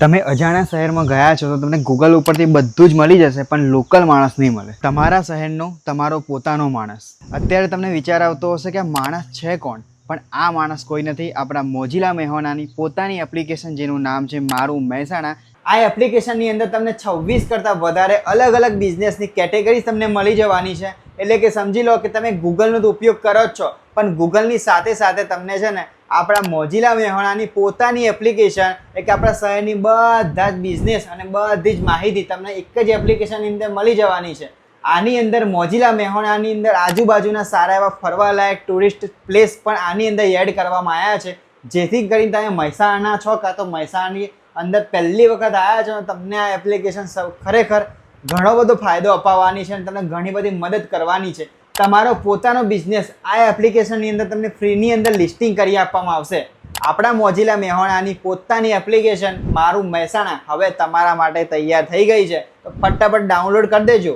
તમે અજાણ્યા શહેરમાં ગયા છો તો તમને ગૂગલ ઉપરથી બધું જ મળી જશે, પણ લોકલ માણસ નહીં મળે. તમારા શહેરનો તમારો પોતાનો માણસ. અત્યારે તમને વિચાર આવતો હશે કે આ માણસ છે કોણ, પણ આ માણસ કોઈ નથી, આપણા મોજીલા મહેમાનાની પોતાની એપ્લિકેશન જેનું નામ છે મારું મહેસાણા. આ એપ્લિકેશનની અંદર તમને 26 કરતાં વધારે અલગ અલગ બિઝનેસની કેટેગરી તમને મળી જવાની છે. એટલે કે સમજી લો કે તમે ગૂગલનો તો ઉપયોગ કરો જ છો, પણ ગૂગલની સાથે સાથે તમને છે ને આપણા મોજીલા મહેસાણાની પોતાની એપ્લિકેશન, એટલે કે આપણા શહેરની બધા જ બિઝનેસ અને બધી જ માહિતી તમને એક જ એપ્લિકેશનની અંદર મળી જવાની છે. આની અંદર મોજીલા મહેસાણાની અંદર આજુબાજુના સારા એવા ફરવાલાયક ટુરિસ્ટ પ્લેસ પણ આની અંદર એડ કરવામાં આવ્યા છે, જેથી કરીને તમે મહેસાણા છો કાં તો મહેસાણાની અંદર પહેલી વખત આવ્યા છો, તમને આ એપ્લિકેશન ખરેખર ઘણો બધો ફાયદો અપાવવાની છે અને તમને ઘણી બધી મદદ કરવાની છે. તમારો પોતાનો બિઝનેસ આ એપ્લિકેશનની અંદર તમને ફ્રીની અંદર લિસ્ટિંગ કરી આપવામાં આવશે. આપણા મોજીલા મહેસાણાની પોતાની એપ્લિકેશન મારું મહેસાણા હવે તમારા માટે તૈયાર થઈ ગઈ છે, તો ફટાફટ ડાઉનલોડ કરી દેજો.